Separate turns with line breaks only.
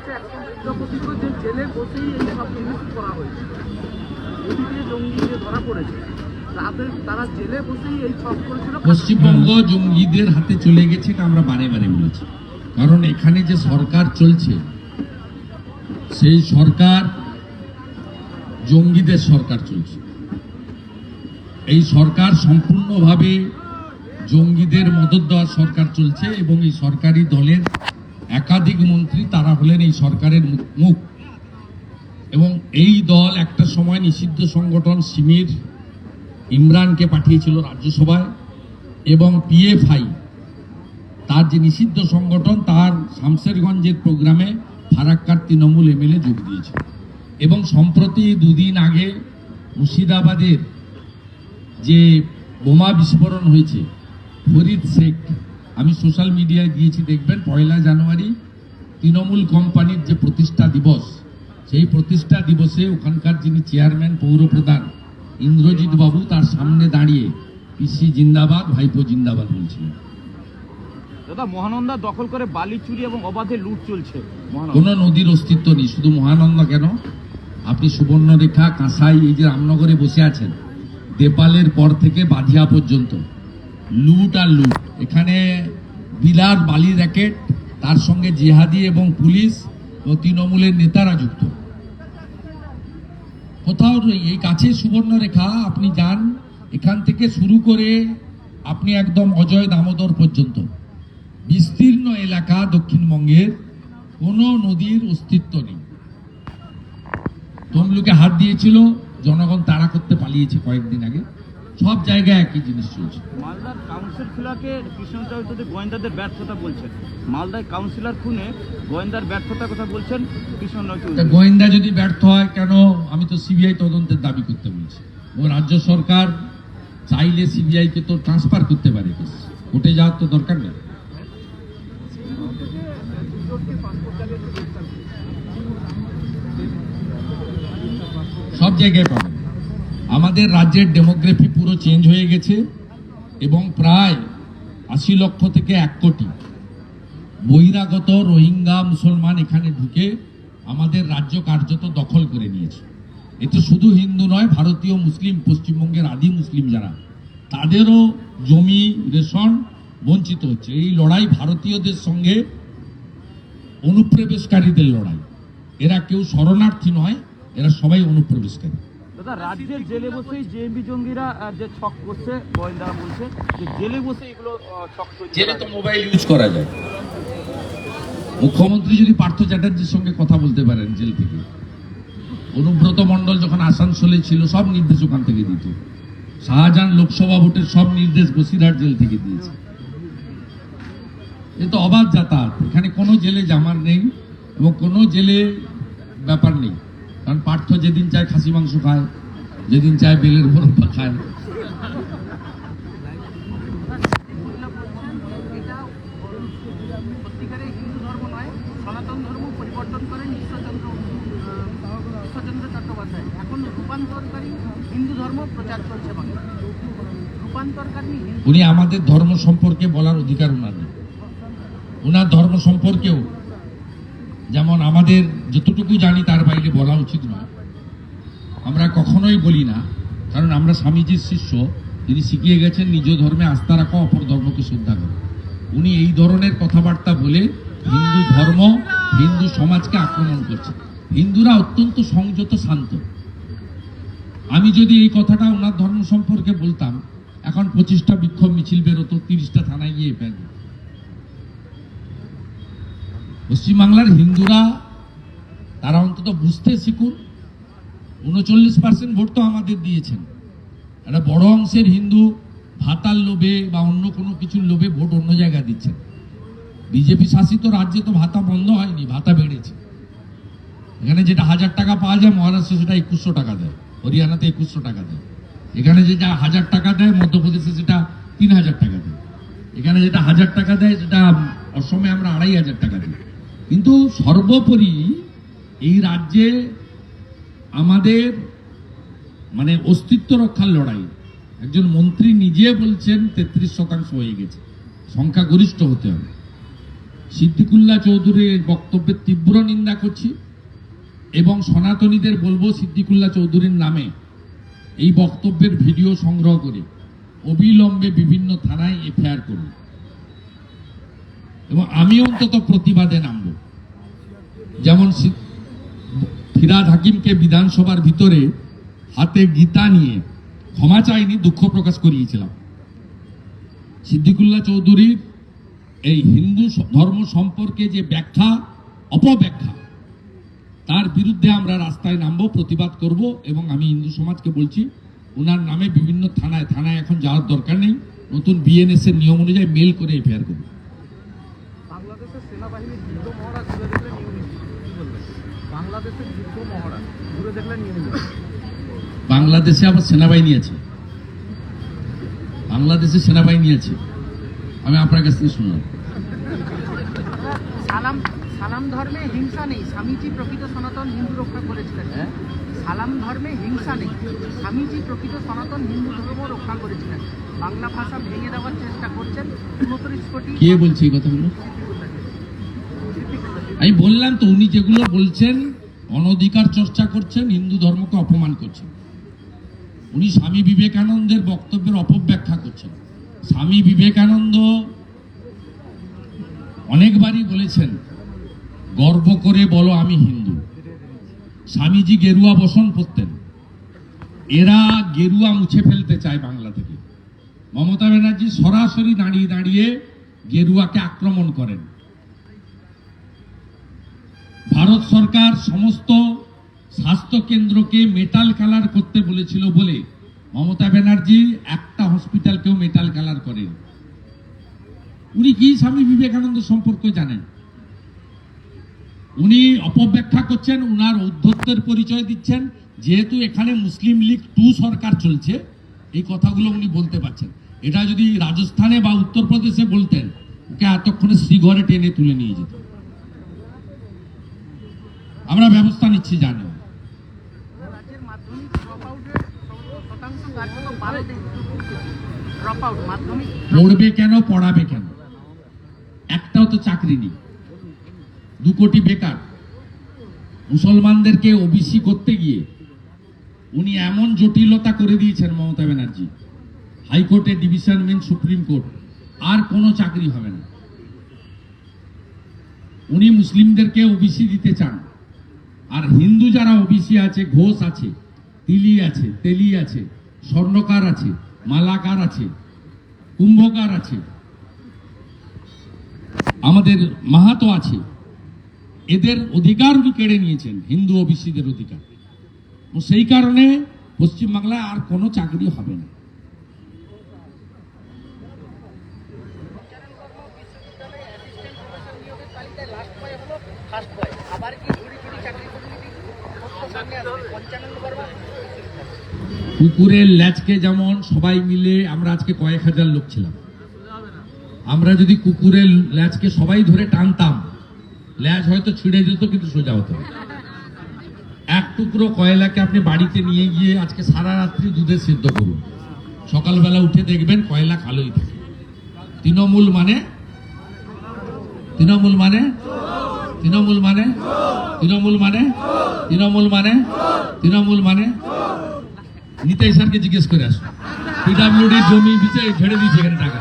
হচ্ছে একদম দুর্গাপতিত যে জেলে বসেই এই সব জিনিস করা হয়েছে। ওদিকে জঙ্গি যে ধরা পড়েছে তারা জেলে বসেই এই সব করেছিল।
পশ্চিমবঙ্গ জঙ্গিদের হাতে চলে গেছে, এটা আমরা বারে বারে বলেছি। কারণ এখানে যে সরকার চলছে সেই সরকার জঙ্গিদের সরকার চলছে। এই সরকার সম্পূর্ণভাবে জঙ্গিদের মদত দেওয়ার সরকার চলছে এবং এই সরকারি দলের একাধিক মন্ত্রী তারা হলেন এই সরকারের মুখ। এবং এই দল একটা সময় নিষিদ্ধ সংগঠন সিমির ইমরানকে পাঠিয়েছিল রাজ্যসভায়, এবং পিএফআই তার যে নিষিদ্ধ সংগঠন তার শামশেরগঞ্জের প্রোগ্রামে ফারাক্কার তৃণমূল এমএলএ যোগ দিয়েছে। এবং সম্প্রতি দুদিন আগে মুর্শিদাবাদের যে বোমা বিস্ফোরণ হয়েছে ফরিদ শেখ, আমি সোশ্যাল মিডিয়ায় দিয়েছি, দেখবেন 1 জানুয়ারি তৃণমূল কোম্পানির যে প্রতিষ্ঠা দিবস, সেই প্রতিষ্ঠা দিবসে ওখানকার যিনি চেয়ারম্যান পৌরপ্রধান ইন্দ্রজিৎ বাবু তার সামনে দাঁড়িয়ে পিসি জিন্দাবাদ, ভাইপো জিন্দাবাদ বলছিলেন।
দাদা, মহানন্দা দখল করে বালি চুরি এবং অবাধে লুট চলছে।
কোনো নদীর অস্তিত্ব নেই, শুধু মহানন্দা কেন, আপনি সুবর্ণরেখা, কাঁসাই, এই যে রামনগরে বসে আছেন, দেপালের পর থেকে বাধিয়া পর্যন্ত লুট আর লুট। এখানে বিলার বালি র্যাকেট, তার সঙ্গে জিহাদি এবং পুলিশ ও তৃণমূলের নেতারা যুক্ত। কোথাও এই কাছে সুবর্ণরেখা, আপনি যান এখান থেকে শুরু করে আপনি একদম অজয় দামোদর পর্যন্ত বিস্তীর্ণ এলাকা দক্ষিণবঙ্গের কোনো নদীর অস্তিত্ব নেই। তমলুকে হাত দিয়েছিল, জনগণ তাড়া করতে পালিয়েছে কয়েকদিন আগে। সব জায়গায় একই জিনিস চলছে।
মালদার কাউন্সিলরকে কৃষ্ণ চৌধুরী গোয়েন্দাদের ব্যর্থতা বলছেন। মালদায় কাউন্সিলর খুনে গোয়েন্দার ব্যর্থতার কথা বলছেন কৃষ্ণ চৌধুরী।
গোয়েন্দা যদি ব্যর্থ হয় কেন, আমি তো সিবিআই তদন্তের দাবি করতে বলছি। ও রাজ্য সরকার চাইলে সিবিআই কে তো ট্রান্সফার করতে পারে, কোর্টে যাওয়ার তো দরকার নেই। সব জায়গায় পাবেন। আমাদের রাজ্যের ডেমোগ্রাফি পুরো চেঞ্জ হয়ে গেছে এবং প্রায় 80 লক্ষ থেকে 1 কোটি বহিরাগত রোহিঙ্গা মুসলমান এখানে ঢুকে আমাদের রাজ্য কার্যত দখল করে নিয়েছে। এতে শুধু হিন্দু নয়, ভারতীয় মুসলিম, পশ্চিমবঙ্গের আদি মুসলিম যারা, তাদেরও জমি, রেশন বঞ্চিত হচ্ছে। এই লড়াই ভারতীয়দের সঙ্গে অনুপ্রবেশকারীদের লড়াই। এরা কেউ শরণার্থী নয়, এরা সবাই অনুপ্রবেশকারী।
দাদা, রাজ্যের জেলে বসেই জেএমবি জঙ্গিরা যে ছক করছে, গোয়েন্দারা বলছে যে জেলে বসে এগুলো ছক করছে।
জেলে তো মোবাইল ইউজ করা যায়। মুখ্যমন্ত্রী যদি পার্থ চ্যাটার্জির সঙ্গে কথা বলতে পারেন জেল থেকে, অনুব্রত মণ্ডল যখন আসানসোলে ছিল সব নির্দেশ ওখান থেকে দিত। শাহজাহান লোকসভা ভোটের সব নির্দেশ বসিরহাট জেল থেকে দিয়েছে। এ তো অবাধ যাতায়াত, এখানে কোনো জেলে জামার নেই এবং কোনো জেলে ব্যাপার নেই। কারণ পার্থ যেদিন চায় খাসি মাংস খায়, যেদিন চায় বেলের মোরব্বা খায়।
সনাতন ধর্ম পরিবর্তন করেন ঈশ্বরচন্দ্র চট্টোপাধ্যায়। এখন রূপান্তরকারী হিন্দু ধর্ম প্রচার চলছে বাংলায়। রূপান্তরকারী
উনি আমাদের ধর্ম সম্পর্কে বলার অধিকার ওনার নেই। ওনার ধর্ম সম্পর্কেও যেমন আমাদের যতটুকু জানি তার বাইরে বলা উচিত নয়। আমরা কখনোই বলি না, কারণ আমরা স্বামীজির শিষ্য। তিনি শিখিয়ে গেছেন নিজ ধর্মে আস্থা রাখো, অপর ধর্মকে শ্রদ্ধা করো। উনি এই ধরনের কথাবার্তা বলে হিন্দু ধর্ম, হিন্দু সমাজকে আক্রমণ করছে। হিন্দুরা অত্যন্ত সংযত, শান্ত। আমি যদি এই কথাটা ওনার ধর্ম সম্পর্কে বলতাম, এখন 25টা বিক্ষোভ মিছিল বেরোতো, 30টা থানায় গিয়ে ফেলবে। পশ্চিমবাংলার হিন্দুরা তারা অন্তত বুঝতে শিখুন। 39% ভোট তো আমাদের দিয়েছেন। একটা বড় অংশের হিন্দু ভাতার লোভে বা অন্য কোনো কিছুর লোভে ভোট অন্য জায়গায় দিচ্ছেন। বিজেপি শাসিত রাজ্যে তো ভাতা বন্ধ হয়নি, ভাতা বেড়েছে। এখানে যেটা 1000 টাকা পাওয়া যায়, মহারাষ্ট্রে সেটা 2100 টাকা দেয়, হরিয়ানাতে 2100 টাকা দেয়। এখানে যেটা 1000 টাকা দেয়, মধ্যপ্রদেশে সেটা 3000 টাকা দেয়। এখানে যেটা 1000 টাকা দেয়, সেটা অসমে আমরা 2500 টাকা দিই। কিন্তু সর্বোপরি এই রাজ্যে আমাদের মানে অস্তিত্ব রক্ষার লড়াই। একজন মন্ত্রী নিজে বলছেন 33% হয়ে গেছে, সংখ্যাগরিষ্ঠ হতে হবে। সিদ্দিকুল্লাহ চৌধুরীর বক্তব্যের তীব্র নিন্দা করছি এবং সনাতনীদের বলবো সিদ্দিকুল্লাহ চৌধুরীর নামে এই বক্তব্যের ভিডিও সংগ্রহ করে অবিলম্বে বিভিন্ন থানায় এফআইআর করুন এবং আমি অন্তত প্রতিবাদে নামব। যেমন ফিরহাদ হাকিমকে বিধানসভার ভিতরে হাতে গীতা নিয়ে ক্ষমা চাইনি, দুঃখ প্রকাশ করিয়েছিলাম। সিদ্দিকুল্লাহ চৌধুরীর এই হিন্দু ধর্ম সম্পর্কে যে ব্যাখ্যা, অপব্যাখ্যা, তার বিরুদ্ধে আমরা রাস্তায় নামবো, প্রতিবাদ করব এবং আমি হিন্দু সমাজকে বলছি ওনার নামে বিভিন্ন থানায় এখন যাওয়ার দরকার নেই, নতুন বিএনএস এর নিয়ম অনুযায়ী মেল করে এফআইআর করব।
বাংলাদেশের সেনাবাহিনীর যুদ্ধ মহড়া ঘুরে দেখলে নিয়ে নিচ্ছে, কি বলবেন? বাংলাদেশের যুদ্ধ মহড়া ঘুরে দেখলে নিয়ে নিচ্ছে।
বাংলাদেশে আবার সেনাবাহিনী আছে, বাংলাদেশে সেনাবাহিনী আছে, আমি আপনার কাছ থেকে শুনলাম।
সালাম সালাম ধর্মে হিংসা নেই, স্বামীজি প্রকৃত সনাতন হিন্দু রক্ষা করেছিলেন। সালাম ধর্মে হিংসা নেই, স্বামীজি প্রকৃত সনাতন হিন্দু ধর্ম রক্ষা করেছিলেন। বাংলা ভাষা ভেঙে দেওয়ার চেষ্টা করছেন 29 কোটি।
কে বলছে এই কথাগুলো? আমি বললাম তো, উনি যেগুলো বলছেন অনধিকার চর্চা করছেন, হিন্দু ধর্মকে অপমান করছেন। উনি স্বামী বিবেকানন্দের বক্তব্যের অপব্যাখ্যা করছেন। স্বামী বিবেকানন্দ অনেকবারই বলেছেন, গর্ব করে বলো আমি হিন্দু। স্বামীজি গেরুয়া বসন পরতেন, এরা গেরুয়া মুছে ফেলতে চায় বাংলা থেকে। মমতা ব্যানার্জি সরাসরি দাঁড়িয়ে দাঁড়িয়ে গেরুয়াকে আক্রমণ করেন। ভারত সরকার সমস্ত স্বাস্থ্য কেন্দ্রকে মেটাল কালার করতে বলেছিল বলে মমতা ব্যানার্জি একটা হসপিটালকেও মেটাল কালার করেন। উনি কি স্বামী বিবেকানন্দ সম্পর্কে জানেন? উনি অপব্যাখ্যা করছেন, উনার ঔদ্ধত্যের পরিচয় দিচ্ছেন। যেহেতু এখানে মুসলিম লীগ 2 সরকার চলছে, এই কথাগুলো উনি বলতে পারছেন। এটা যদি রাজস্থানে বা উত্তরপ্রদেশে বলতেন, ওকে এতক্ষণে শ্রীঘরে টেনে তুলে নিয়ে যেত। আমরা ব্যবস্থা নিচ্ছি, জানেন।
রাজ্যের মাধ্যমিক ড্রপ আউটের শতাংশ কার্যত 12 ড্রপ আউট। মাধ্যমিক
পড়বে কেন, পড়াবে কেন? একটাও তো চাকরি নেই, 2 কোটি বেকার। মুসলমানদেরকে ওবিসি করতে গিয়ে উনি এমন জটিলতা করে দিয়েছেন মমতা ব্যানার্জি, হাইকোর্টে ডিভিশন বেঞ্চ, সুপ্রিম কোর্ট, আর কোনো চাকরি হবে না। উনি মুসলিমদেরকে ওবিসি দিতে চান, আর হিন্দু যারা ওবিসি আছে, ঘোষ আছে, তিলি আছে, তেলি আছে, স্বর্ণকার আছে, মালাকার আছে, কুম্ভকার আছে, আমাদের মাহাতো আছে, এদের অধিকার উনি কেড়ে নিয়েছেন, হিন্দু ওবিসিদের অধিকার। সেই কারণে পশ্চিমবাংলায় আর কোনো চাকরি হবে না। কুকুরের ল্যাচকে যেমন সবাই মিলে, আমরা আজকে কয়েক হাজার লোক ছিলাম, আমরা যদি কুকুরের ল্যাচকে সবাই ধরে টানতাম, ল্যাচ হয়তো ছিঁড়ে যেত, কিন্তু সোজা হতো। এক টুকরো কয়লাকে আপনি বাড়িতে নিয়ে গিয়ে আজকে সারা রাত্রি দুধে সিদ্ধ করুন, সকালবেলা উঠে দেখবেন কয়লা কালোই থাকে। তৃণমূল মানে তৃণমূল মানে তৃণমূল মানে তৃণমূল মানে তৃণমূল মানে তৃণমূল মানে নিতাই স্যারকে জিজ্ঞেস করে আসুন, পিডাব্লিউডি জমি বিচে ঝেড়ে দিয়েছে এখানে টাকা।